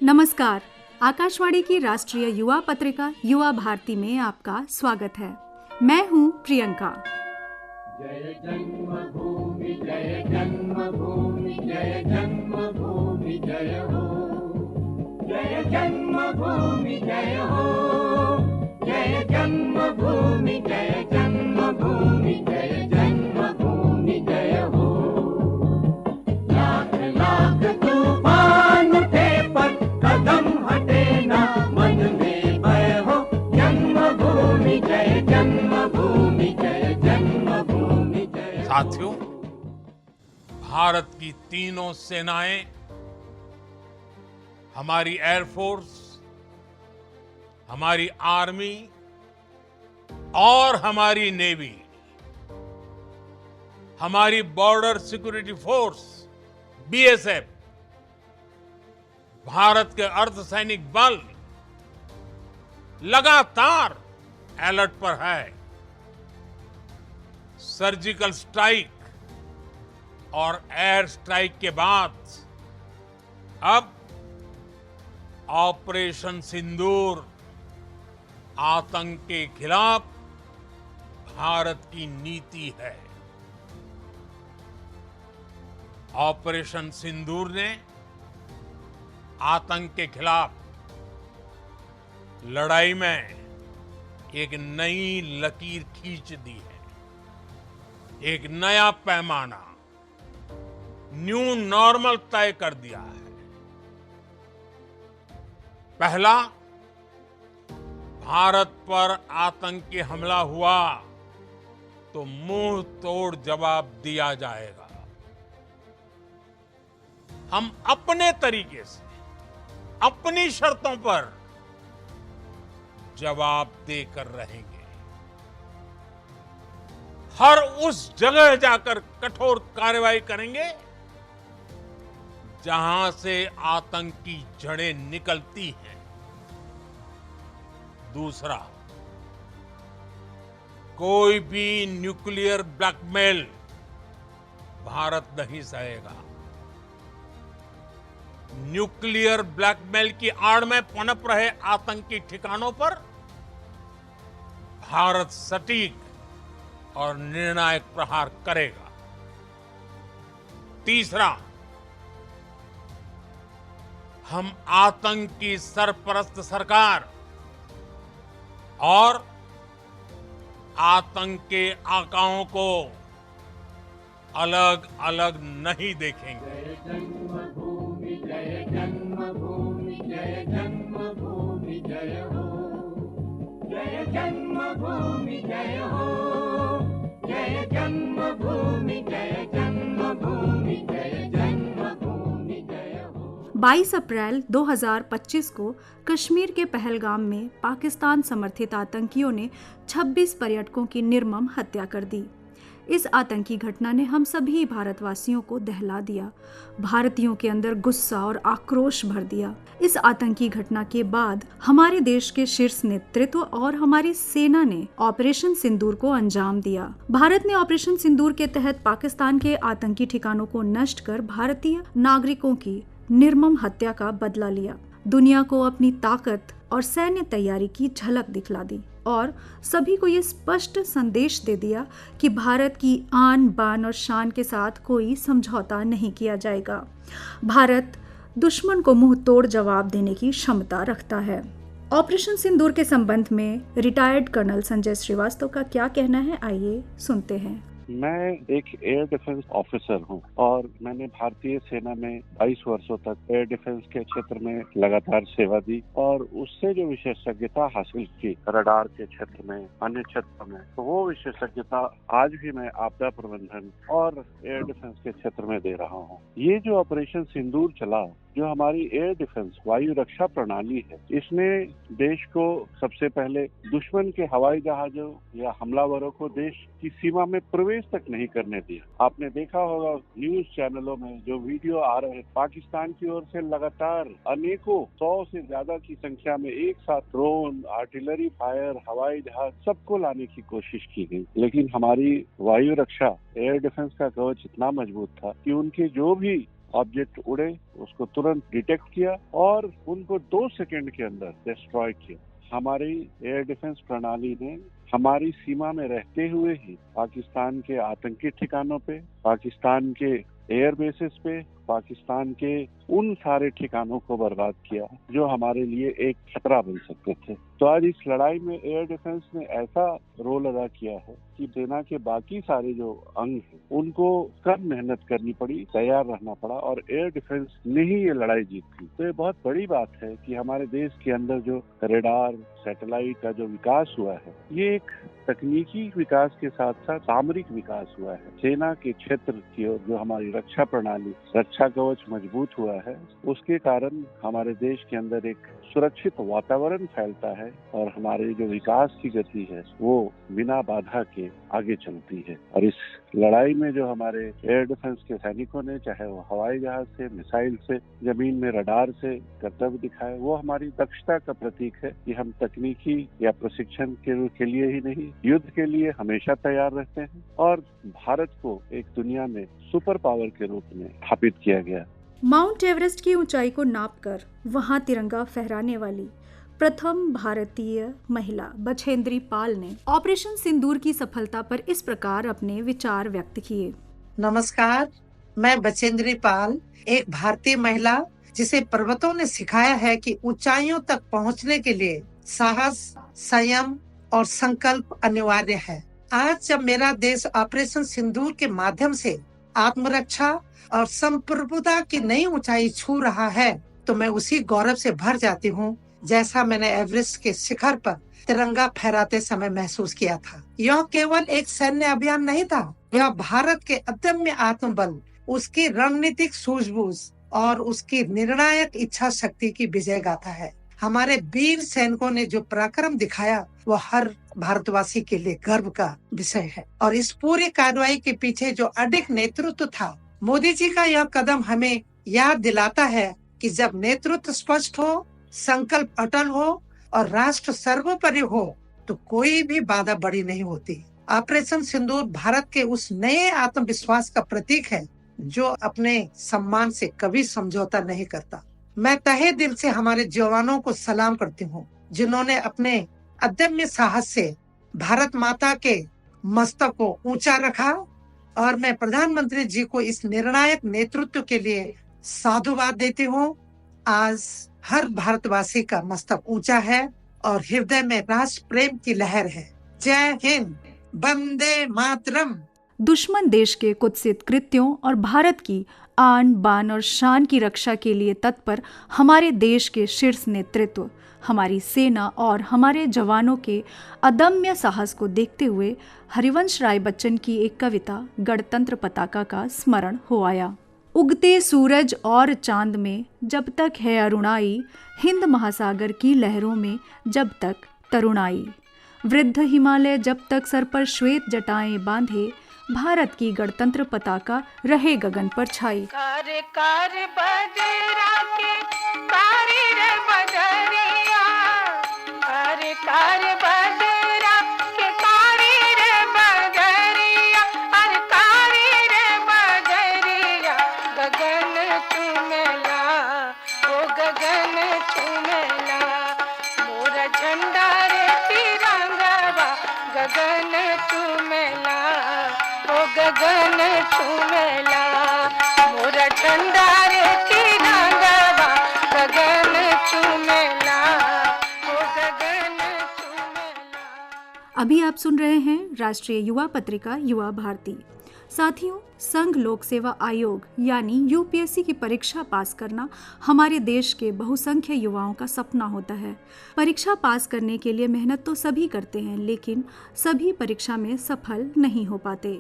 नमस्कार। आकाशवाणी की राष्ट्रीय युवा पत्रिका युवा भारती में आपका स्वागत है। मैं हूं प्रियंका। जय जन्मभूमि जय जन्मभूमि जय जन्मभूमि जय हो, जय जन्मभूमि जय हो, जय जन्मभूमि जय जन्मभूमि जय जन्मभूमि जय हो। लाख लाख तूफान उठे पर कदम हटे ना, मन में भय हो। जन्मभूमि जय जन्मभूमि जय जन्मभूमि जय। साथियों, भारत की तीनों सेनाएं, हमारी एयरफोर्स, हमारी आर्मी और हमारी नेवी, हमारी border security force BSF, Bharat के अर्धसैनिक बल लगातार अलर्ट पर है। सर्जिकल स्ट्राइक और एयर स्ट्राइक के बाद अब ऑपरेशन सिंदूर आतंक के खिलाफ भारत की नीति है। ऑपरेशन सिंदूर ने आतंक के खिलाफ लड़ाई में एक नई लकीर खींच दी है, एक नया पैमाना, न्यू नॉर्मल तय कर दिया है। पहला, भारत पर आतंकी हमला हुआ तो मुंह तोड़ जवाब दिया जाएगा। हम अपने तरीके से, अपनी शर्तों पर जवाब देकर रहेंगे। हर उस जगह जाकर कठोर कार्रवाई करेंगे जहां से आतंक की जड़ें निकलती हैं। दूसरा, कोई भी न्यूक्लियर ब्लैकमेल भारत नहीं सहेगा। न्यूक्लियर ब्लैकमेल की आड़ में पनप रहे आतंकी ठिकानों पर भारत सटीक और निर्णायक प्रहार करेगा। तीसरा, हम आतंक की सरपरस्त सरकार और आतंक के आकाओं को अलग अलग नहीं देखेंगे। जय जन्मभूमि जय जन्मभूमि जय जन्मभूमि जय हो, जय जन्मभूमि जय हो, जय जन्मभूमि जय जन्मभूमि जय जन्मभूमि जय हो। 22 अप्रैल 2025 को कश्मीर के पहलगाम में पाकिस्तान समर्थित आतंकियों ने 26 पर्यटकों की निर्मम हत्या कर दी। इस आतंकी घटना ने हम सभी भारतवासियों को दहला दिया, भारतीयों के अंदर गुस्सा और आक्रोश भर दिया। इस आतंकी घटना के बाद हमारे देश के शीर्ष नेतृत्व और हमारी सेना ने ऑपरेशन सिंदूर को अंजाम दिया। भारत ने ऑपरेशन सिंदूर के तहत पाकिस्तान के आतंकी ठिकानों को नष्ट कर भारतीय नागरिकों की निर्मम हत्या का बदला लिया। दुनिया को अपनी ताकत और सैन्य तैयारी की झलक दिखला दी और सभी को ये स्पष्ट संदेश दे दिया कि भारत की आन बान और शान के साथ कोई समझौता नहीं किया जाएगा। भारत दुश्मन को मुंह तोड़ जवाब देने की क्षमता रखता है। ऑपरेशन सिंदूर के संबंध में रिटायर्ड कर्नल संजय श्रीवास्तव का क्या कहना है, आइए सुनते हैं। मैं एक एयर डिफेंस ऑफिसर हूं और मैंने भारतीय सेना में 22 वर्षों तक एयर डिफेंस के क्षेत्र में लगातार सेवा दी और उससे जो विशेषज्ञता हासिल की रडार के क्षेत्र में, अन्य क्षेत्रों में, तो वो विशेषज्ञता आज भी मैं आपदा प्रबंधन और एयर डिफेंस के क्षेत्र में दे रहा हूं। ये जो ऑपरेशन सिंदूर चला, जो हमारी एयर डिफेंस वायु रक्षा प्रणाली है, इसने देश को सबसे पहले दुश्मन के हवाई जहाजों या हमलावरों को देश की सीमा में प्रवेश तक नहीं करने दिया। आपने देखा होगा न्यूज चैनलों में जो वीडियो आ रहे हैं, पाकिस्तान की ओर से लगातार अनेकों 100 से ज्यादा की संख्या में एक साथ ड्रोन, आर्टिलरी फायर, हवाई जहाज सबको लाने की कोशिश की गई, लेकिन हमारी वायु रक्षा एयर डिफेंस का कवच इतना मजबूत था कि उनके जो भी ऑब्जेक्ट उड़े उसको तुरंत डिटेक्ट किया और उनको 2 सेकंड के अंदर डिस्ट्रॉय किया। हमारी एयर डिफेंस प्रणाली ने हमारी सीमा में रहते हुए ही पाकिस्तान के आतंकी ठिकानों पे, पाकिस्तान के एयर बेसिस पे, पाकिस्तान के उन सारे ठिकानों को बर्बाद किया जो हमारे लिए एक खतरा बन सकते थे। तो आज इस लड़ाई में एयर डिफेंस ने ऐसा रोल अदा किया है कि सेना के बाकी सारे जो अंग हैं उनको कम मेहनत करनी पड़ी, तैयार रहना पड़ा और एयर डिफेंस ने ही ये लड़ाई जीती। तो ये बहुत बड़ी बात है कि हमारे देश के अंदर जो रडार, सैटेलाइट का जो विकास हुआ है, ये एक तकनीकी विकास के साथ साथ सामरिक विकास हुआ है। सेना के क्षेत्र की ओर जो हमारी रक्षा प्रणाली, रक्षा कवच मजबूत हुआ है, उसके कारण हमारे देश के अंदर एक सुरक्षित वातावरण फैलता है और हमारे जो विकास की गति है वो बिना बाधा के आगे चलती है। और इस लड़ाई में जो हमारे एयर डिफेंस के सैनिकों ने, चाहे वो हवाई जहाज से, मिसाइल से, जमीन में रडार से कर्तव्य दिखाए, वो हमारी दक्षता का प्रतीक है कि हम तकनीकी या प्रशिक्षण के लिए ही नहीं, युद्ध के लिए हमेशा तैयार रहते हैं। और भारत को एक दुनिया में सुपर पावर के रूप में स्थापित किया गया। माउंट एवरेस्ट की ऊंचाई को नापकर वहां तिरंगा फहराने वाली प्रथम भारतीय महिला बछेंद्री पाल ने ऑपरेशन सिंदूर की सफलता पर इस प्रकार अपने विचार व्यक्त किए। नमस्कार, मैं बछेंद्री पाल, एक भारतीय महिला जिसे पर्वतों ने सिखाया है कि ऊंचाइयों तक पहुंचने के लिए साहस, संयम और संकल्प अनिवार्य है। आज जब मेरा देश ऑपरेशन सिंदूर के माध्यम से आत्मरक्षा और संप्रभुता की नई ऊंचाई छू रहा है, तो मैं उसी गौरव से भर जाती हूँ जैसा मैंने एवरेस्ट के शिखर पर तिरंगा फहराते समय महसूस किया था। यह केवल एक सैन्य अभियान नहीं था, यह भारत के अदम्य आत्मबल, उसकी रणनीतिक सूझबूझ और उसकी निर्णायक इच्छा शक्ति की विजय गाथा है। हमारे वीर सैनिकों ने जो पराक्रम दिखाया वो हर भारतवासी के लिए गर्व का विषय है। और इस पूरी कार्रवाई के पीछे जो अडिग नेतृत्व था, मोदी जी का यह कदम हमें याद दिलाता है कि जब नेतृत्व स्पष्ट हो, संकल्प अटल हो और राष्ट्र सर्वोपरि हो, तो कोई भी बाधा बड़ी नहीं होती। ऑपरेशन सिंदूर भारत के उस नए आत्मविश्वास का प्रतीक है जो अपने सम्मान से कभी समझौता नहीं करता। मैं तहे दिल से हमारे जवानों को सलाम करती हूँ, जिन्होंने अपने अदम्य साहस से भारत माता के मस्तक को ऊंचा रखा। और मैं प्रधानमंत्री जी को इस निर्णायक नेतृत्व के लिए साधुवाद देती हूँ। आज हर भारतवासी का मस्तक ऊंचा है और हृदय में राष्ट्र प्रेम की लहर है। जय हिंद, वंदे मातरम। दुश्मन देश के कुत्सित कृत्यों और भारत की आन बान और शान की रक्षा के लिए तत्पर हमारे देश के शीर्ष नेतृत्व, हमारी सेना और हमारे जवानों के अदम्य साहस को देखते हुए हरिवंश राय बच्चन की एक कविता गणतंत्र पताका का स्मरण हो आया। उगते सूरज और चांद में जब तक है अरुणाई, हिंद महासागर की लहरों में जब तक तरुणाई, वृद्ध हिमालय जब तक सर पर श्वेत जटाएं बांधे, भारत की गणतंत्र पताका रहे गगन पर छाई। कार कार बजरा के कारी रे बजरिया, कार कार बजरा के कारी रे बजरिया, अरे कारी रे बजरिया, गगन चुमेला, ओ गगन चुमेला, मोरा झंडा रे तिरंगा, गगन चुमेला, ओ गगन चुमेला, मोरा झंडा रे तिरंगा, गगन चुमेला, ओ गगन चुमेला। अभी आप सुन रहे हैं राष्ट्रीय युवा पत्रिका युवा भारती। साथियों, संघ लोक सेवा आयोग यानी यूपीएससी की परीक्षा पास करना हमारे देश के बहुसंख्य युवाओं का सपना होता है। परीक्षा पास करने के लिए मेहनत तो सभी करते हैं, लेकिन सभी परीक्षा में सफल नहीं हो पाते।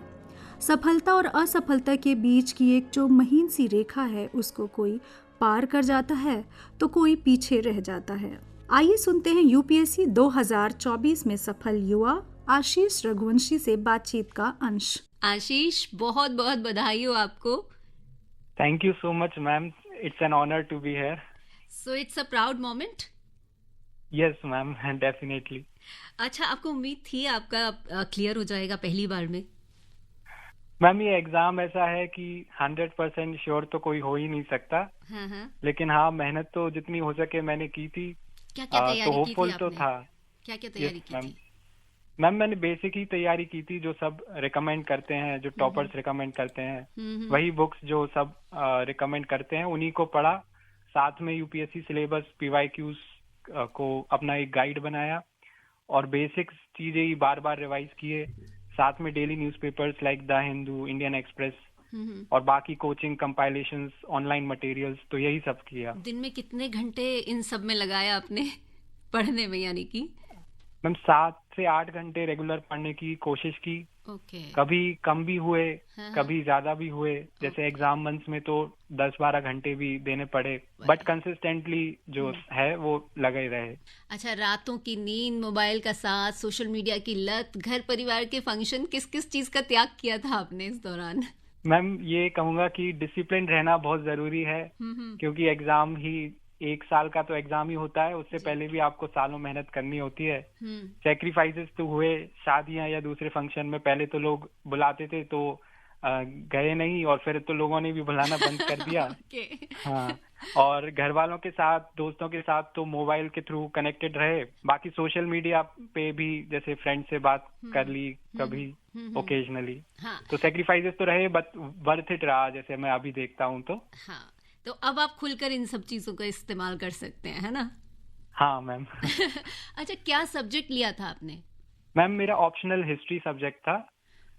सफलता और असफलता के बीच की एक जो महीन सी रेखा है, उसको कोई पार कर जाता है तो कोई पीछे रह जाता है। आइए सुनते हैं यूपीएससी 2024 में सफल युवा आशीष रघुवंशी से बातचीत का अंश। आशीष, बहुत बहुत बधाई हो आपको। Thank you so much, ma'am. It's an honor to be here. So it's a proud moment. Yes, ma'am, definitely. अच्छा, आपको उम्मीद थी आपका क्लियर हो जाएगा पहली बार में? मैम ये एग्जाम ऐसा है कि 100% श्योर तो कोई हो ही नहीं सकता, हाँ। लेकिन हाँ मेहनत तो जितनी हो सके मैंने की थी। क्या क्या तो तैयारी की थी होपफुल तो आपने? था। क्या क्या तैयारी की मैम थी? मैम मैंने बेसिक ही तैयारी की थी, जो सब रिकमेंड करते हैं, जो टॉपर्स रिकमेंड करते हैं, वही बुक्स जो सब रिकमेंड करते हैं उन्हीं को पढ़ा। साथ में यूपीएससी सिलेबस पीवाईक्यूज को अपना एक गाइड बनाया और बेसिक चीजें ही बार बार रिवाइज किए। साथ में daily newspapers like the Hindu, Indian express और बाकी कोचिंग कंपाइलेशंस, ऑनलाइन मटेरियल्स, तो यही सब किया। दिन में कितने घंटे इन सब में लगाया आपने पढ़ने में, यानी कि? मैम 7 से 8 घंटे रेगुलर पढ़ने की कोशिश की। ओके। कभी कम भी हुए, हाँ। कभी ज्यादा भी हुए। जैसे एग्जाम मंथ्स में तो 10-12 घंटे भी देने पड़े, बट कंसिस्टेंटली जो है वो लगे रहे। अच्छा, रातों की नींद, मोबाइल का साथ, सोशल मीडिया की लत, घर परिवार के फंक्शन, किस किस चीज का त्याग किया था आपने इस दौरान? मैम ये कहूंगा कि डिसिप्लिन रहना बहुत जरूरी है, क्योंकि एग्जाम ही 1 साल का तो एग्जाम ही होता है, उससे पहले भी आपको सालों मेहनत करनी होती है। सेक्रीफाइसेस तो हुए, शादियां या दूसरे फंक्शन में पहले तो लोग बुलाते थे तो गए नहीं, और फिर तो लोगों ने भी बुलाना बंद कर दिया। हाँ, और घर वालों के साथ, दोस्तों के साथ तो मोबाइल के थ्रू कनेक्टेड रहे। बाकी सोशल मीडिया पे भी जैसे फ्रेंड से बात कर ली कभी ओकेजनली। हाँ। तो सेक्रीफाइसेस तो रहे, बट वर्थ इट रहा, जैसे मैं अभी देखता हूँ तो। हाँ, तो अब आप खुलकर इन सब चीजों का इस्तेमाल कर सकते हैं, है ना? हाँ मैम। अच्छा, क्या सब्जेक्ट लिया था आपने? मैम मेरा ऑप्शनल हिस्ट्री सब्जेक्ट था।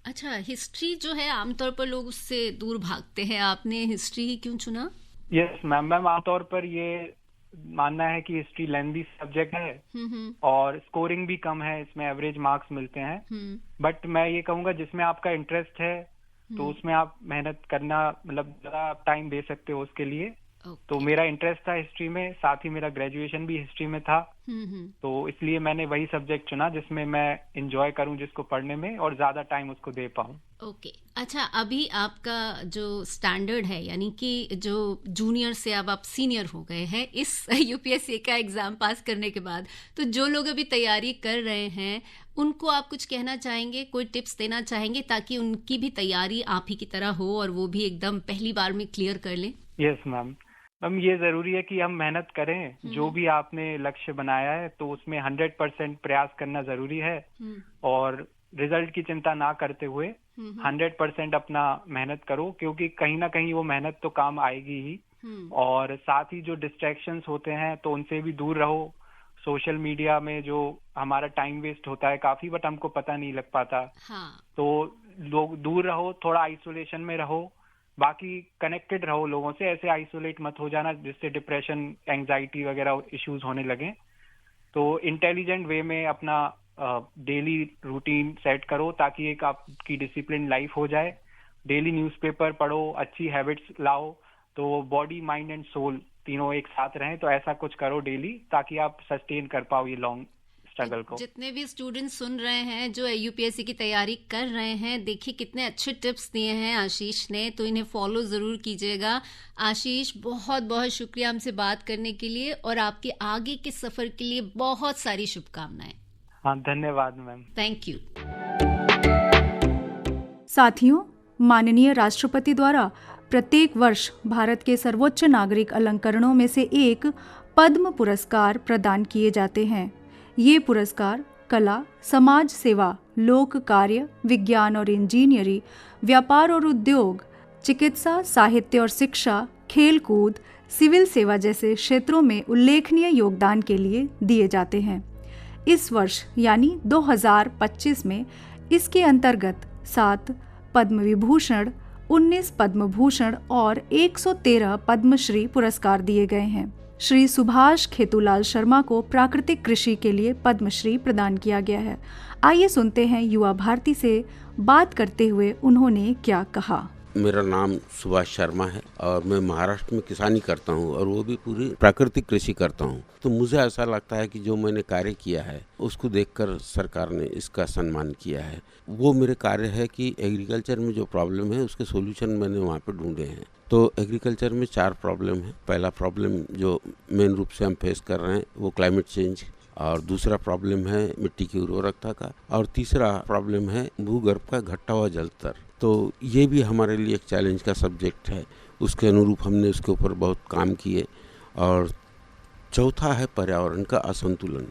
अच्छा, हिस्ट्री जो है आमतौर पर लोग उससे दूर भागते हैं, आपने हिस्ट्री ही क्यों चुना? यस मैम, आमतौर पर ये मानना है कि हिस्ट्री लेंथी सब्जेक्ट है और स्कोरिंग भी कम है, इसमें एवरेज मार्क्स मिलते हैं। बट मैं ये कहूँगा जिसमें आपका इंटरेस्ट है तो उसमें आप मेहनत करना, मतलब ज़्यादा टाइम दे सकते हो उसके लिए। तो मेरा इंटरेस्ट था हिस्ट्री में, साथ ही मेरा ग्रेजुएशन भी हिस्ट्री में था, तो इसलिए मैंने वही सब्जेक्ट चुना जिसमें मैं एंजॉय करूं जिसको पढ़ने में, और ज्यादा टाइम उसको दे पाऊं। ओके। अच्छा, अभी आपका जो स्टैंडर्ड है, यानी कि जो जूनियर से अब आप सीनियर हो गए हैं इस यूपीएससी का एग्जाम पास करने के बाद, तो जो लोग अभी तैयारी कर रहे हैं उनको आप कुछ कहना चाहेंगे, कोई टिप्स देना चाहेंगे ताकि उनकी भी तैयारी आप ही की तरह हो और वो भी एकदम पहली बार में क्लियर कर लें? यस मैम, ये जरूरी है कि हम मेहनत करें। जो भी आपने लक्ष्य बनाया है तो उसमें 100% प्रयास करना जरूरी है, और रिजल्ट की चिंता ना करते हुए 100% अपना मेहनत करो, क्योंकि कहीं ना कहीं वो मेहनत तो काम आएगी ही। और साथ ही जो डिस्ट्रैक्शंस होते हैं तो उनसे भी दूर रहो। सोशल मीडिया में जो हमारा टाइम वेस्ट होता है काफी, बट हमको पता नहीं लग पाता। तो लोग दूर रहो, थोड़ा आइसोलेशन में रहो, बाकी कनेक्टेड रहो लोगों से, ऐसे आइसोलेट मत हो जाना जिससे डिप्रेशन, एंजाइटी वगैरह इश्यूज होने लगे। तो इंटेलिजेंट वे में अपना डेली रूटीन सेट करो ताकि एक आपकी डिसिप्लिन लाइफ हो जाए। डेली न्यूज़पेपर पढ़ो, अच्छी हैबिट्स लाओ, तो बॉडी, माइंड एंड सोल तीनों एक साथ रहें। तो ऐसा कुछ करो डेली ताकि आप सस्टेन कर पाओ ये लॉन्ग स्ट्रगल को। जितने भी स्टूडेंट्स सुन रहे हैं जो यूपीएससी की तैयारी कर रहे हैं, देखिए कितने अच्छे टिप्स दिए हैं आशीष ने, तो इन्हें फॉलो जरूर कीजिएगा। आशीष, बहुत बहुत शुक्रिया हमसे बात करने के लिए, और आपके आगे के सफर के लिए बहुत सारी शुभकामनाएं। हाँ, धन्यवाद मैम। Thank you. साथियों, माननीय राष्ट्रपति द्वारा प्रत्येक वर्ष भारत के सर्वोच्च नागरिक अलंकरणों में से एक पद्म पुरस्कार प्रदान किए जाते हैं। ये पुरस्कार कला, समाज सेवा, लोक कार्य, विज्ञान और इंजीनियरिंग, व्यापार और उद्योग, चिकित्सा, साहित्य और शिक्षा, खेल कूद, सिविल सेवा जैसे क्षेत्रों में उल्लेखनीय योगदान के लिए दिए जाते हैं। इस वर्ष यानी 2025 में इसके अंतर्गत 7 पद्म विभूषण, 19 पद्म भूषण और 113 पद्मश्री पुरस्कार दिए गए हैं। श्री सुभाष खेतूलाल शर्मा को प्राकृतिक कृषि के लिए पद्मश्री प्रदान किया गया है। आइए सुनते हैं युवा भारती से बात करते हुए उन्होंने क्या कहा। मेरा नाम सुभाष शर्मा है और मैं महाराष्ट्र में किसानी करता हूँ, और वो भी पूरी प्राकृतिक कृषि करता हूँ। तो मुझे ऐसा लगता है कि जो मैंने कार्य किया है उसको देखकर सरकार ने इसका सम्मान किया है। वो मेरे कार्य है कि एग्रीकल्चर में जो प्रॉब्लम है उसके सॉल्यूशन मैंने वहाँ पे ढूंढे हैं। तो एग्रीकल्चर में 4 प्रॉब्लम है। पहला प्रॉब्लम जो मेन रूप से हम फेस कर रहे हैं वो क्लाइमेट चेंज, और दूसरा प्रॉब्लम है मिट्टी की उर्वरकता का, और तीसरा प्रॉब्लम है भूगर्भ का घटता हुआ जल स्तर। तो ये भी हमारे लिए एक चैलेंज का सब्जेक्ट है। उसके अनुरूप हमने उसके ऊपर बहुत काम किए। और चौथा है पर्यावरण का असंतुलन।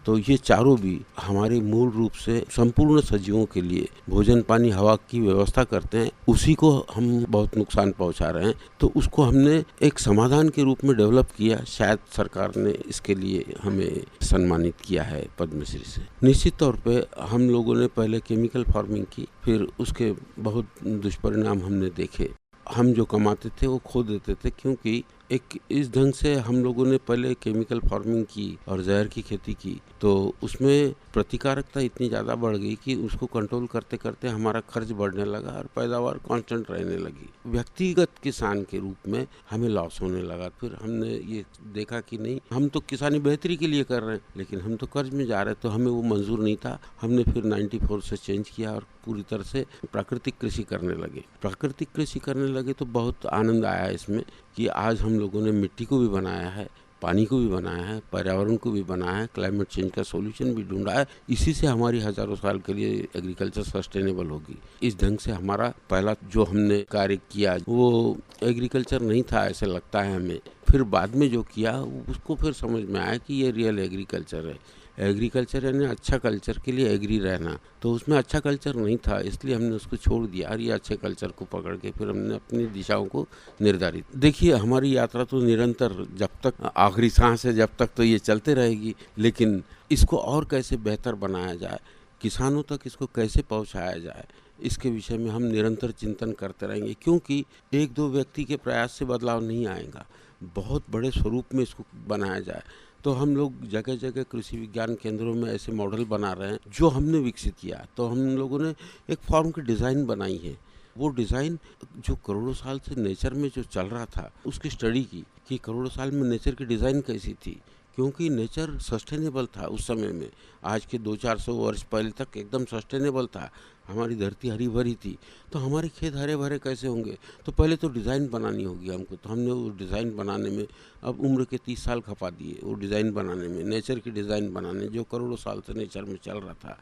तो ये चारों भी हमारे मूल रूप से संपूर्ण सजीवों के लिए भोजन, पानी, हवा की व्यवस्था करते हैं, उसी को हम बहुत नुकसान पहुंचा रहे हैं। तो उसको हमने एक समाधान के रूप में डेवलप किया। शायद सरकार ने इसके लिए हमें सम्मानित किया है पद्मश्री से। निश्चित तौर पे हम लोगों ने पहले केमिकल फार्मिंग की, फिर उसके बहुत दुष्परिणाम हमने देखे। हम जो कमाते थे वो खो देते थे, क्योंकि एक इस ढंग से हम लोगों ने पहले केमिकल फार्मिंग की और जहर की खेती की, तो उसमें प्रतिकारकता इतनी ज़्यादा बढ़ गई कि उसको कंट्रोल करते करते हमारा खर्च बढ़ने लगा और पैदावार कांस्टेंट रहने लगी। व्यक्तिगत किसान के रूप में हमें लॉस होने लगा। फिर हमने ये देखा कि नहीं, हम तो किसानी बेहतरी के लिए कर रहे हैं, लेकिन हम तो कर्ज में जा रहे, तो हमें वो मंजूर नहीं था। हमने फिर 94 से चेंज किया और पूरी तरह से प्राकृतिक कृषि करने लगे। प्राकृतिक कृषि करने लगे तो बहुत आनंद आया इसमें कि आज हम लोगों ने मिट्टी को भी बनाया है, पानी को भी बनाया है, पर्यावरण को भी बनाया है, क्लाइमेट चेंज का सॉल्यूशन भी ढूंढा है। इसी से हमारी हजारों साल के लिए एग्रीकल्चर सस्टेनेबल होगी। इस ढंग से हमारा पहला जो हमने कार्य किया वो एग्रीकल्चर नहीं था, ऐसे लगता है हमें। फिर बाद में जो किया उसको फिर समझ में आया कि ये रियल एग्रीकल्चर है। एग्रीकल्चर यानी अच्छा कल्चर के लिए एग्री रहना, तो उसमें अच्छा कल्चर नहीं था, इसलिए हमने उसको छोड़ दिया और ये अच्छे कल्चर को पकड़ के फिर हमने अपनी दिशाओं को निर्धारित। देखिए, हमारी यात्रा तो निरंतर, जब तक आखिरी सांस है जब तक, तो ये चलते रहेगी। लेकिन इसको और कैसे बेहतर बनाया जाए, किसानों तक इसको कैसे पहुंचाया जाए, इसके विषय में हम निरंतर चिंतन करते रहेंगे, क्योंकि एक दो व्यक्ति के प्रयास से बदलाव नहीं आएगा। बहुत बड़े स्वरूप में इसको बनाया जाए। तो हम लोग जगह जगह कृषि विज्ञान केंद्रों में ऐसे मॉडल बना रहे हैं जो हमने विकसित किया। तो हम लोगों ने एक फॉर्म की डिज़ाइन बनाई है। वो डिज़ाइन जो करोड़ों साल से नेचर में जो चल रहा था, उसकी स्टडी की कि करोड़ों साल में नेचर की डिज़ाइन कैसी थी, क्योंकि नेचर सस्टेनेबल था उस समय में। आज के 200-400 वर्ष पहले तक एकदम सस्टेनेबल था। हमारी धरती हरी भरी थी, तो हमारे खेत हरे भरे कैसे होंगे? तो पहले तो डिज़ाइन बनानी होगी हमको। तो हमने वो डिज़ाइन बनाने में अब उम्र के 30 साल खपा दिए, वो डिज़ाइन बनाने में, नेचर की डिज़ाइन बनाने, जो करोड़ों साल से नेचर में चल रहा था।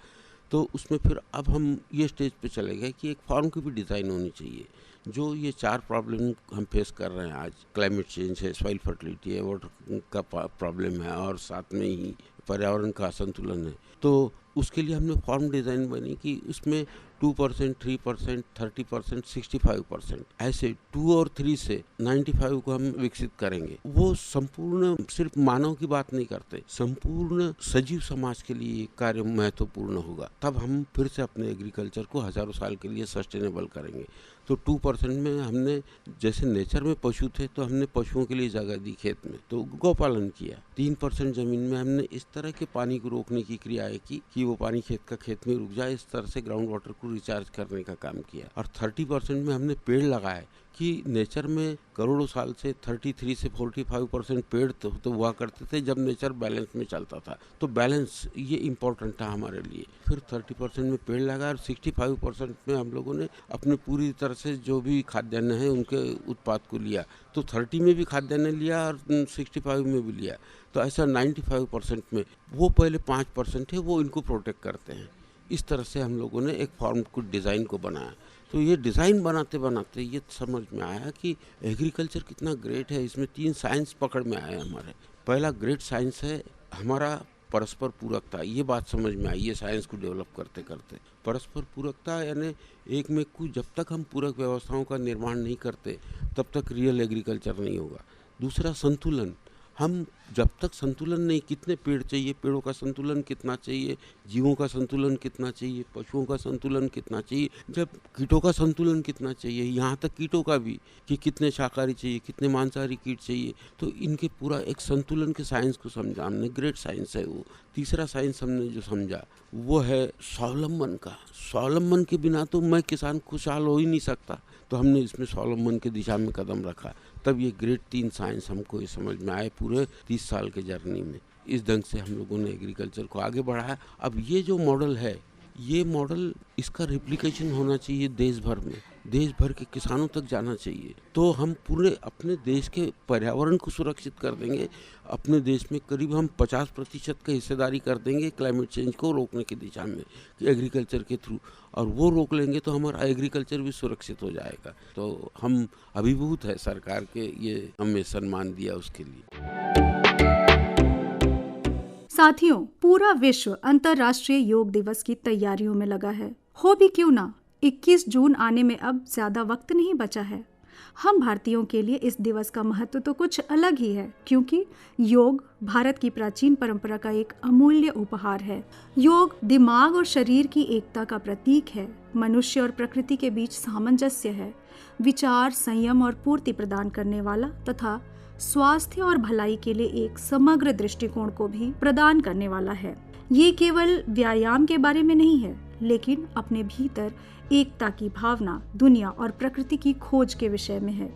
तो उसमें फिर अब हम ये स्टेज पे चले गए कि एक फार्म की भी डिज़ाइन होनी चाहिए। जो ये 4 प्रॉब्लम हम फेस कर रहे हैं आज, क्लाइमेट चेंज है, सॉइल फर्टिलिटी है, वाटर का प्रॉब्लम है और साथ में ही पर्यावरण का असंतुलन है। तो उसके लिए हमने फॉर्म डिज़ाइन बनी कि उसमें 2%, 3%, 30%, 65%, ऐसे 2 और 3 से 95 को हम विकसित करेंगे। वो संपूर्ण सिर्फ मानव की बात नहीं करते, संपूर्ण सजीव समाज के लिए कार्य महत्वपूर्ण होगा। तब हम फिर से अपने एग्रीकल्चर को हजारों साल के लिए सस्टेनेबल करेंगे। तो 2% में हमने, जैसे नेचर में पशु थे तो हमने पशुओं के लिए जगह दी खेत में, तो गौपालन किया। 3% जमीन में हमने इस तरह के पानी को रोकने की क्रियाएं की कि वो पानी खेत में रुक जाए, इस तरह से ग्राउंड वाटर को रिचार्ज करने का काम किया। और 30% में हमने पेड़ लगाए कि नेचर में करोड़ों साल से 33 से 45% पेड़ तो हुआ करते थे जब नेचर बैलेंस में चलता था। तो बैलेंस ये इम्पोर्टेंट था हमारे लिए। फिर 30% में पेड़ लगाए और 65% में हम लोगों ने अपने पूरी तरह से जो भी खाद्यान्न है उनके उत्पाद को लिया। तो 30 में भी खाद्यान्न लिया और 65 में भी लिया। तो ऐसा 95% में वो पहले 5% है वो इनको प्रोटेक्ट करते हैं। इस तरह से हम लोगों ने एक फॉर्म को डिज़ाइन को बनाया। तो ये डिज़ाइन बनाते बनाते ये समझ में आया कि एग्रीकल्चर कितना ग्रेट है। इसमें 3 साइंस पकड़ में आए हमारे। पहला ग्रेट साइंस है हमारा परस्पर पूरकता। ये बात समझ में आई है साइंस को डेवलप करते करते। परस्पर पूरकता यानी एक में कुछ, जब तक हम पूरक व्यवस्थाओं का निर्माण नहीं करते तब तक रियल एग्रीकल्चर नहीं होगा। दूसरा संतुलन, हम जब तक संतुलन नहीं, कितने पेड़ चाहिए, पेड़ों का संतुलन कितना चाहिए, जीवों का संतुलन कितना चाहिए, पशुओं का संतुलन कितना चाहिए, जब कीटों का संतुलन कितना चाहिए, यहाँ तक कीटों का भी कि कितने शाकाहारी चाहिए, कितने मांसाहारी कीट चाहिए। तो इनके पूरा एक संतुलन के साइंस को समझा हमने। ग्रेट साइंस है वो। तीसरा साइंस हमने जो समझा वो है स्वावलंबन का। स्वावलंबन के बिना तो मैं किसान खुशहाल हो ही नहीं सकता। तो हमने इसमें स्वावलंबन की दिशा में कदम रखा। तब ये ग्रेट 3 साइंस हमको ये समझ में आए पूरे 30 साल के जर्नी में। इस ढंग से हम लोगों ने एग्रीकल्चर को आगे बढ़ाया। अब ये जो मॉडल है ये मॉडल, इसका रेप्लिकेशन होना चाहिए देश भर में, देश भर के किसानों तक जाना चाहिए। तो हम पूरे अपने देश के पर्यावरण को सुरक्षित कर देंगे। अपने देश में करीब हम 50% का हिस्सेदारी कर देंगे क्लाइमेट चेंज को रोकने की दिशा में एग्रीकल्चर के थ्रू, और वो रोक लेंगे तो हमारा एग्रीकल्चर भी सुरक्षित हो जाएगा। तो हम अभिभूत है सरकार के ये हमें सम्मान दिया उसके लिए। साथियों, पूरा विश्व अंतर्राष्ट्रीय योग दिवस की तैयारियों में लगा है। हो भी क्यों ना, 21 जून आने में अब ज्यादा वक्त नहीं बचा है। हम भारतीयों के लिए इस दिवस का महत्व तो कुछ अलग ही है, क्योंकि योग भारत की प्राचीन परंपरा का एक अमूल्य उपहार है। योग दिमाग और शरीर की एकता का प्रतीक है, मनुष्य और प्रकृति के बीच सामंजस्य है, विचार, संयम और पूर्ति प्रदान करने वाला तथा स्वास्थ्य और भलाई के लिए एक समग्र दृष्टिकोण को भी प्रदान करने वाला है। ये केवल व्यायाम के बारे में नहीं है, लेकिन अपने भीतर एकता की भावना, दुनिया और प्रकृति की खोज के विषय में है।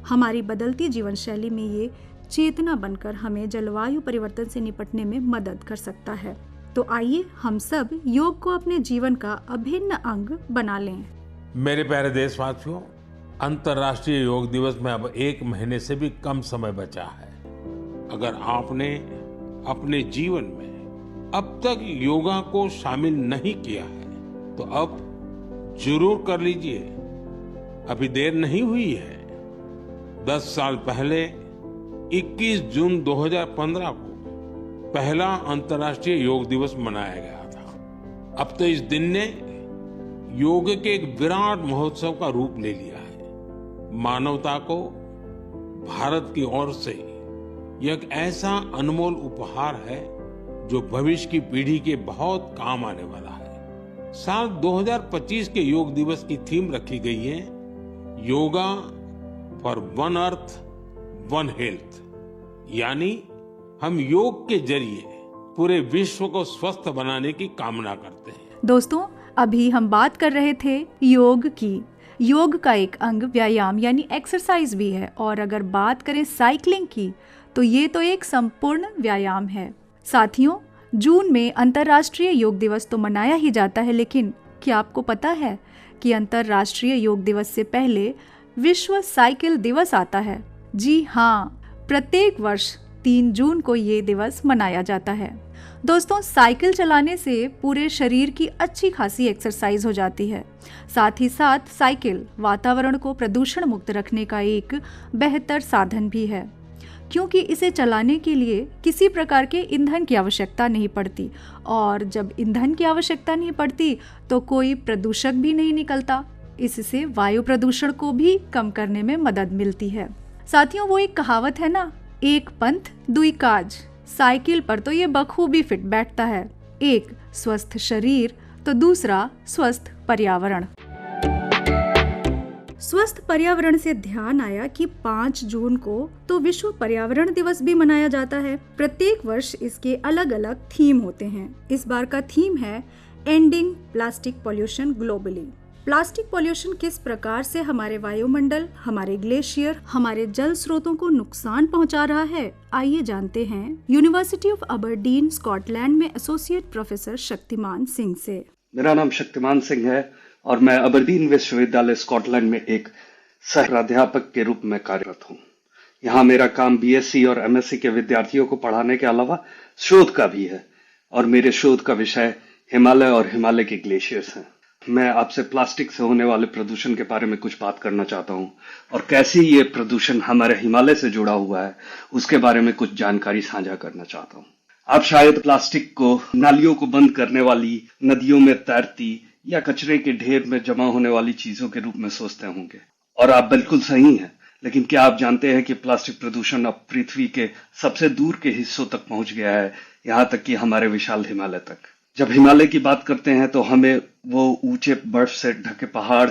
हमारी बदलती जीवन शैली में ये चेतना बनकर हमें जलवायु परिवर्तन से निपटने में मदद कर सकता है। तो आइए हम सब योग को अपने जीवन का अभिन्न अंग बना लें। मेरे प्यारे देशवासियों, अंतर्राष्ट्रीय योग दिवस में अब 1 महीने से भी कम समय बचा है। अगर आपने अपने जीवन में अब तक योगा को शामिल नहीं किया है तो अब जरूर कर लीजिए, अभी देर नहीं हुई है। 10 साल पहले 21 जून 2015 को पहला अंतर्राष्ट्रीय योग दिवस मनाया गया था। अब तो इस दिन ने योग के एक विराट महोत्सव का रूप ले लिया है। मानवता को भारत की ओर से यह एक ऐसा अनमोल उपहार है जो भविष्य की पीढ़ी के बहुत काम आने वाला है। साल 2025 के योग दिवस की थीम रखी गई है, yoga for one earth one health, यानी हम योग के जरिए पूरे विश्व को स्वस्थ बनाने की कामना करते हैं। दोस्तों, अभी हम बात कर रहे थे योग की। योग का एक अंग व्यायाम यानी एक्सरसाइज भी है, और अगर बात करें साइकिलिंग की तो ये तो एक संपूर्ण व्यायाम है। साथियों, जून में अंतर्राष्ट्रीय योग दिवस तो मनाया ही जाता है, लेकिन क्या आपको पता है कि अंतर्राष्ट्रीय योग दिवस से पहले विश्व साइकिल दिवस आता है? जी हाँ, प्रत्येक वर्ष 3 जून को ये दिवस मनाया जाता है। दोस्तों, साइकिल चलाने से पूरे शरीर की अच्छी खासी एक्सरसाइज हो जाती है। साथ ही साथ साइकिल वातावरण को प्रदूषण मुक्त रखने का एक बेहतर साधन भी है, क्योंकि इसे चलाने के लिए किसी प्रकार के ईंधन की आवश्यकता नहीं पड़ती, और जब ईंधन की आवश्यकता नहीं पड़ती तो कोई प्रदूषक भी नहीं निकलता। इससे वायु प्रदूषण को भी कम करने में मदद मिलती है। साथियों, वो एक कहावत है ना, एक पंथ दुई काज। साइकिल पर तो ये बखूबी फिट बैठता है। एक स्वस्थ शरीर तो दूसरा स्वस्थ पर्यावरण। स्वस्थ पर्यावरण से ध्यान आया कि 5 जून को तो विश्व पर्यावरण दिवस भी मनाया जाता है। प्रत्येक वर्ष इसके अलग अलग थीम होते हैं। इस बार का थीम है ending plastic pollution globally. Plastic pollution किस प्रकार से हमारे वायुमंडल, हमारे ग्लेशियर, हमारे जल स्रोतों को नुकसान पहुंचा रहा है, आइए जानते हैं यूनिवर्सिटी ऑफ अबरडीन स्कॉटलैंड में एसोसिएट प्रोफेसर शक्तिमान सिंह से। मेरा नाम शक्तिमान सिंह है और मैं अबरडीन विश्वविद्यालय स्कॉटलैंड में एक सह प्राध्यापक के रूप में कार्यरत हूँ। यहाँ मेरा काम बीएससी और एमएससी के विद्यार्थियों को पढ़ाने के अलावा शोध का भी है, और मेरे शोध का विषय हिमालय और हिमालय के ग्लेशियर्स हैं। मैं आपसे प्लास्टिक से होने वाले प्रदूषण के बारे में कुछ बात करना चाहता हूँ, और कैसे ये प्रदूषण हमारे हिमालय से जुड़ा हुआ है उसके बारे में कुछ जानकारी साझा करना चाहता हूँ। आप शायद प्लास्टिक को नालियों को बंद करने वाली, नदियों में तैरती या कचरे के ढेर में जमा होने वाली चीजों के रूप में सोचते होंगे, और आप बिल्कुल सही हैं। लेकिन क्या आप जानते हैं कि प्लास्टिक प्रदूषण अब पृथ्वी के सबसे दूर के हिस्सों तक पहुंच गया है, यहाँ तक कि हमारे विशाल हिमालय तक। जब हिमालय की बात करते हैं तो हमें वो ऊंचे बर्फ से ढके पहाड़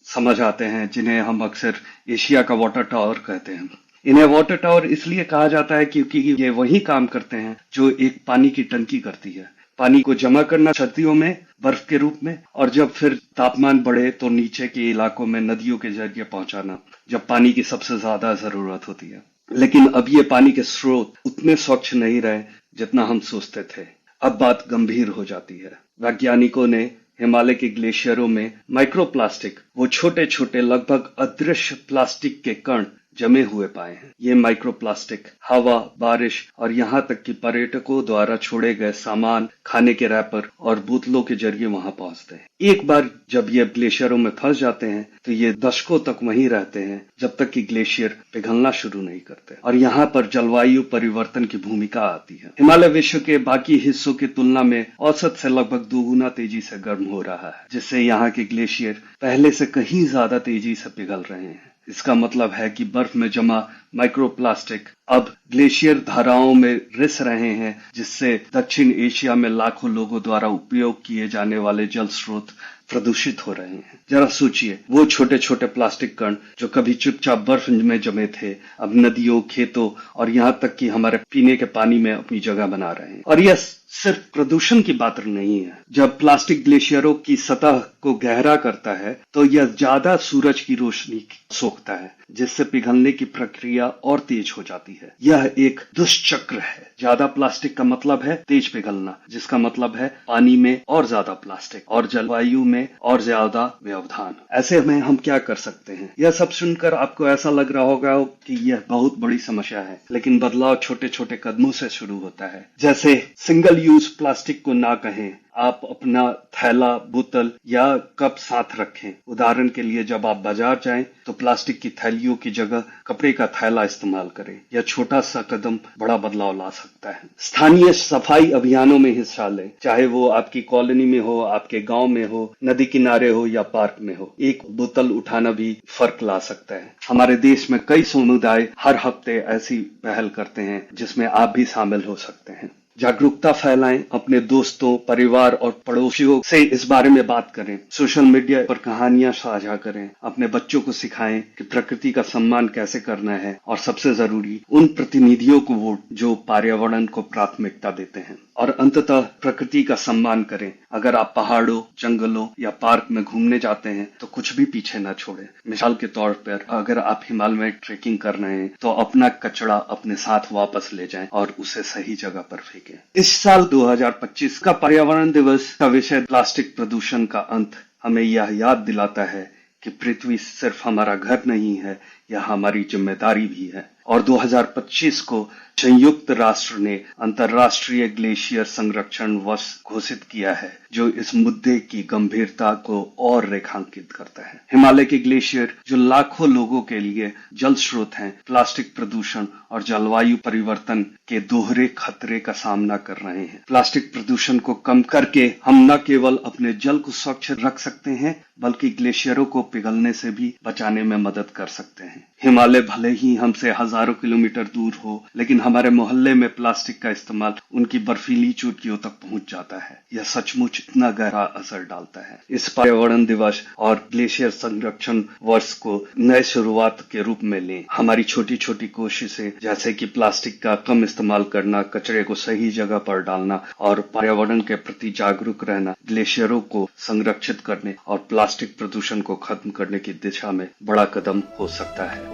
समझ आते हैं, जिन्हें हम अक्सर एशिया का वाटर टावर कहते हैं। इन्हें वाटर टावर इसलिए कहा जाता है क्योंकि ये वही काम करते हैं जो एक पानी की टंकी करती है। पानी को जमा करना सर्दियों में बर्फ के रूप में, और जब फिर तापमान बढ़े तो नीचे के इलाकों में नदियों के जरिए पहुंचाना, जब पानी की सबसे ज्यादा जरूरत होती है। लेकिन अब ये पानी के स्रोत उतने स्वच्छ नहीं रहे जितना हम सोचते थे। अब बात गंभीर हो जाती है। वैज्ञानिकों ने हिमालय के ग्लेशियरों में माइक्रोप्लास्टिक, वो छोटे छोटे लगभग अदृश्य प्लास्टिक के कण जमे हुए पाए हैं। ये माइक्रोप्लास्टिक हवा, बारिश और यहाँ तक कि पर्यटकों द्वारा छोड़े गए सामान, खाने के रैपर और बोतलों के जरिए वहां पहुंचते हैं। एक बार जब ये ग्लेशियरों में फंस जाते हैं तो ये दशकों तक वहीं रहते हैं जब तक कि ग्लेशियर पिघलना शुरू नहीं करते। और यहाँ पर जलवायु परिवर्तन की भूमिका आती है। हिमालय विश्व के बाकी हिस्सों की तुलना में औसत से लगभग 2 गुना तेजी से गर्म हो रहा है, जिससे यहाँ के ग्लेशियर पहले से कहीं ज्यादा तेजी से पिघल रहे हैं। इसका मतलब है कि बर्फ में जमा माइक्रोप्लास्टिक अब ग्लेशियर धाराओं में रिस रहे हैं, जिससे दक्षिण एशिया में लाखों लोगों द्वारा उपयोग किए जाने वाले जल स्रोत प्रदूषित हो रहे हैं। जरा सोचिए, वो छोटे छोटे प्लास्टिक कण जो कभी चुपचाप बर्फ में जमे थे, अब नदियों, खेतों और यहाँ तक कि हमारे पीने के पानी में अपनी जगह बना रहे हैं। और यह सिर्फ प्रदूषण की बात नहीं है। जब प्लास्टिक ग्लेशियरों की सतह को गहरा करता है तो यह ज्यादा सूरज की रोशनी सोखता है, जिससे पिघलने की प्रक्रिया और तेज हो जाती है। यह एक दुष्चक्र है। ज्यादा प्लास्टिक का मतलब है तेज पिघलना, जिसका मतलब है पानी में और ज्यादा प्लास्टिक और जलवायु में और ज्यादा व्यवधान। ऐसे में हम क्या कर सकते हैं? यह सब सुनकर आपको ऐसा लग रहा होगा कि यह बहुत बड़ी समस्या है, लेकिन बदलाव छोटे छोटे कदमों से शुरू होता है। जैसे सिंगल यूज प्लास्टिक को ना कहें, आप अपना थैला, बोतल या कप साथ रखें। उदाहरण के लिए जब आप बाजार जाएं तो प्लास्टिक की थैलियों की जगह कपड़े का थैला इस्तेमाल करें। यह छोटा सा कदम बड़ा बदलाव ला सकता है। स्थानीय सफाई अभियानों में हिस्सा लें, चाहे वो आपकी कॉलोनी में हो, आपके गांव में हो, नदी किनारे हो या पार्क में हो। एक बोतल उठाना भी फर्क ला सकता है। हमारे देश में कई समुदाय हर हफ्ते ऐसी पहल करते हैं जिसमें आप भी शामिल हो सकते हैं। जागरूकता फैलाएं, अपने दोस्तों, परिवार और पड़ोसियों से इस बारे में बात करें। सोशल मीडिया पर कहानियां साझा करें। अपने बच्चों को सिखाएं कि प्रकृति का सम्मान कैसे करना है। और सबसे जरूरी, उन प्रतिनिधियों को वोट जो पर्यावरण को प्राथमिकता देते हैं। और अंततः प्रकृति का सम्मान करें। अगर आप पहाड़ों, जंगलों या पार्क में घूमने जाते हैं तो कुछ भी पीछे न छोड़ें। मिसाल के तौर पर अगर आप हिमालय में ट्रेकिंग कर रहे हैं तो अपना कचरा अपने साथ वापस ले जाएं और उसे सही जगह पर फेंकें। इस साल 2025 का पर्यावरण दिवस का विषय प्लास्टिक प्रदूषण का अंत हमें यह याद दिलाता है कि पृथ्वी सिर्फ हमारा घर नहीं है, यह हमारी जिम्मेदारी भी है। और 2025 को संयुक्त राष्ट्र ने अंतर्राष्ट्रीय ग्लेशियर संरक्षण वर्ष घोषित किया है, जो इस मुद्दे की गंभीरता को और रेखांकित करता है। हिमालय के ग्लेशियर जो लाखों लोगों के लिए जल स्रोत हैं, प्लास्टिक प्रदूषण और जलवायु परिवर्तन के दोहरे खतरे का सामना कर रहे हैं। प्लास्टिक प्रदूषण को कम करके हम न केवल अपने जल को स्वच्छ रख सकते हैं, बल्कि ग्लेशियरों को पिघलने से भी बचाने में मदद कर सकते हैं। हिमालय भले ही हमसे हजारों किलोमीटर दूर हो, लेकिन हमारे मोहल्ले में प्लास्टिक का इस्तेमाल उनकी बर्फीली चोटियों तक पहुंच जाता है। यह सचमुच इतना गहरा असर डालता है। इस पर्यावरण दिवस और ग्लेशियर संरक्षण वर्ष को नए शुरुआत के रूप में लें। हमारी छोटी छोटी कोशिशें, जैसे कि प्लास्टिक का कम इस्तेमाल करना, कचरे को सही जगह पर डालना और पर्यावरण के प्रति जागरूक रहना, ग्लेशियरों को संरक्षित करने और प्लास्टिक प्रदूषण को खत्म करने की दिशा में बड़ा कदम हो सकता है।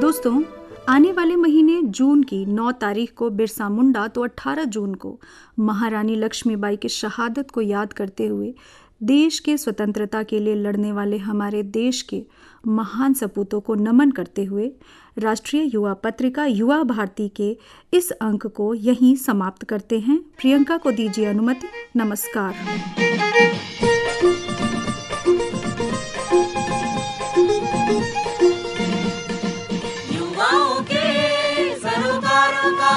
दोस्तों, आने वाले महीने जून की 9 तारीख को बिरसा मुंडा तो 18 जून को महारानी लक्ष्मीबाई की शहादत को याद करते हुए देश के स्वतंत्रता के लिए लड़ने वाले हमारे देश के महान सपूतों को नमन करते हुए राष्ट्रीय युवा पत्रिका युवा भारती के इस अंक को यहीं समाप्त करते हैं। प्रियंका को दीजिए अनुमति। नमस्कार। युवाओं के सरोकारों का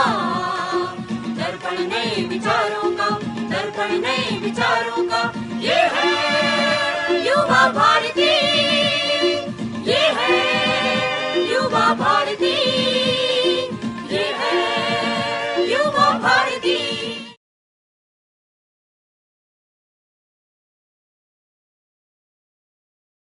दर्पण नए विचारों का, दर्पण नए विचारों का, ये है युवा भारती, ये है युवा भारती।